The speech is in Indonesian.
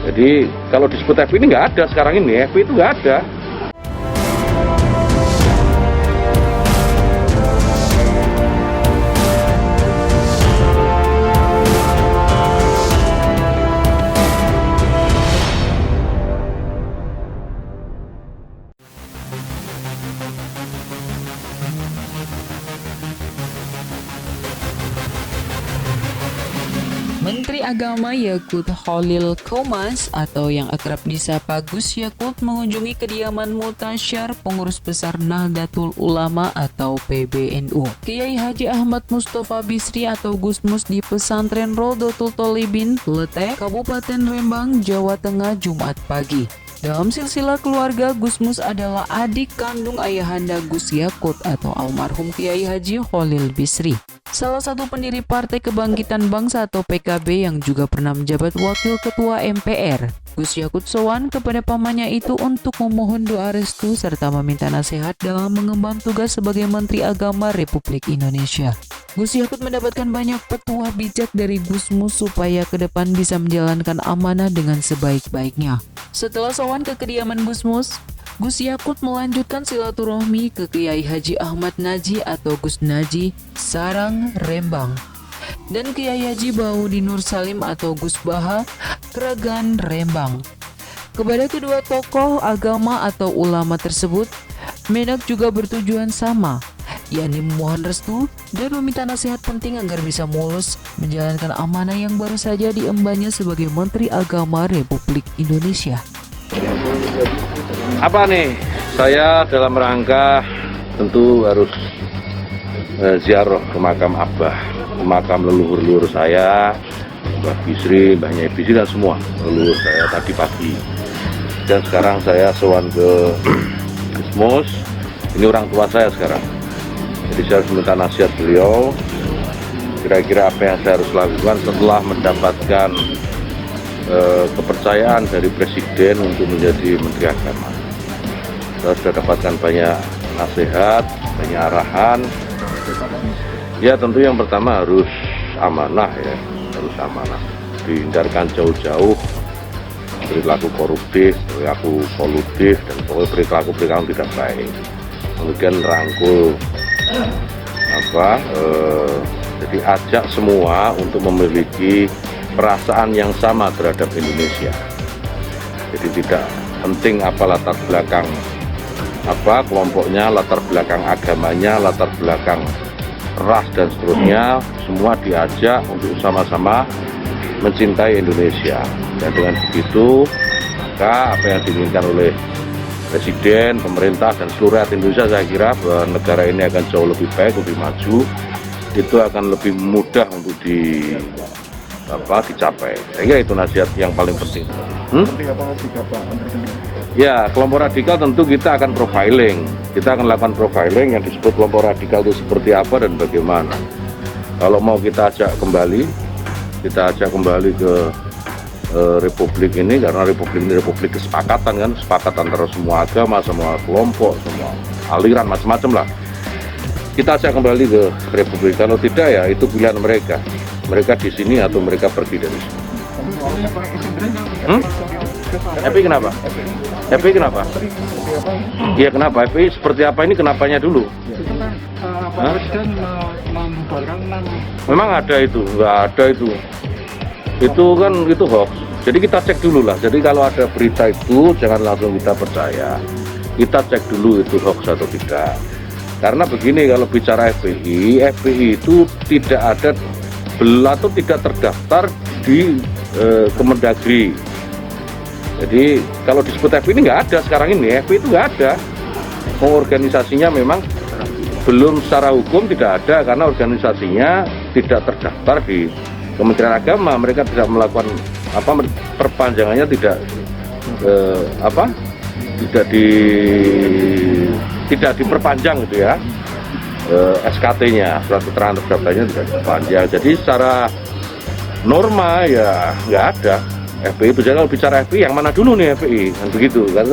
Jadi kalau disebut FPI ini nggak ada sekarang ini, FPI itu nggak ada. Menteri Agama Yakut Khalil Qomas atau yang akrab disapa Gus Yakut mengunjungi kediaman Mutasyar Pengurus Besar Nahdlatul Ulama atau PBNU, Kiai Haji Ahmad Mustafa Bisri atau Gusmus di Pesantren Rodotul Tholibin, Lete, Kabupaten Rembang, Jawa Tengah, Jumat pagi. Dalam silsilah keluarga, Gusmus adalah adik kandung ayahanda Gus Yakut atau almarhum Kiai Haji Khalil Bisri, salah satu pendiri Partai Kebangkitan Bangsa atau PKB yang juga pernah menjabat Wakil Ketua MPR. Gus Yakut sowan kepada pamannya itu untuk memohon doa restu serta meminta nasihat dalam mengemban tugas sebagai Menteri Agama Republik Indonesia. Gus Yakut mendapatkan banyak petuah bijak dari Gusmus supaya ke depan bisa menjalankan amanah dengan sebaik-baiknya. Setelah sowan ke kediaman Gusmus, Gus Yakut melanjutkan silaturahmi ke Kiai Haji Ahmad Naji atau Gus Naji, Sarang, Rembang, dan Kiai Haji Baudi Nur Salim atau Gus Baha, Kragan, Rembang. Kepada kedua tokoh agama atau ulama tersebut, Menak juga bertujuan sama, yakni memohon restu dan meminta nasihat penting agar bisa mulus menjalankan amanah yang baru saja diembannya sebagai Menteri Agama Republik Indonesia. Apa nih? Saya dalam rangka tentu harus ziarah ke makam Abah, ke makam leluhur-leluhur saya, Mbah Bisri, Mbah Nyai Bisri dan semua leluhur saya tadi pagi. Dan sekarang saya sowan ke Gusmus, ini orang tua saya sekarang. Jadi saya harus minta nasihat beliau, kira-kira apa yang saya harus lakukan setelah mendapatkan kepercayaan dari Presiden untuk menjadi Menteri Agama. Saya sudah dapatkan banyak nasihat, banyak arahan. Ya tentu yang pertama harus amanah ya, harus amanah. Dihindarkan jauh-jauh perilaku koruptif, perilaku kolutif, dan perilaku tidak baik. Kemudian rangkul jadi ajak semua untuk memiliki perasaan yang sama terhadap Indonesia. Jadi tidak penting apa latar belakang kelompoknya, latar belakang agamanya, latar belakang ras dan seterusnya, semua diajak untuk sama-sama mencintai Indonesia. Dan dengan begitu maka apa yang diinginkan oleh Presiden, pemerintah dan seluruh rakyat Indonesia, saya kira bahwa negara ini akan jauh lebih baik, lebih maju, itu akan lebih mudah untuk dicapai. Saya kira itu nasihat yang paling penting. Ya, kelompok radikal tentu kita akan profiling. Kita akan lakukan profiling yang disebut kelompok radikal itu seperti apa dan bagaimana. Kalau mau kita ajak kembali ke Republik ini, karena Republik ini Republik kesepakatan kan, sepakat antara semua agama, semua kelompok, semua aliran, macam-macam lah. Kita ajak kembali ke Republik. Kalau tidak ya itu pilihan mereka. Mereka di sini atau mereka pergi dari sini. FPI kenapa? FPI kenapa? Iya kenapa? FPI seperti apa ini kenapanya dulu? Memang ada itu? Nggak ada itu. Itu kan itu hoax. Jadi kita cek dulu lah. Jadi kalau ada berita itu jangan langsung kita percaya. Kita cek dulu itu hoax atau tidak. Karena begini, kalau bicara FPI itu tidak ada atau tidak terdaftar di Kemendagri. Jadi kalau disebut FPI ini nggak ada sekarang ini. FPI itu nggak ada. Organisasinya memang belum secara hukum tidak ada karena organisasinya tidak terdaftar di Kementerian Agama. Mereka tidak melakukan perpanjangannya tidak diperpanjang gitu ya. SKT-nya, surat keterangan terdaftarnya tidak diperpanjang. Jadi secara norma ya nggak ada FPI itu. Jadi kalau bicara FPI yang mana dulu nih FPI kan begitu kan.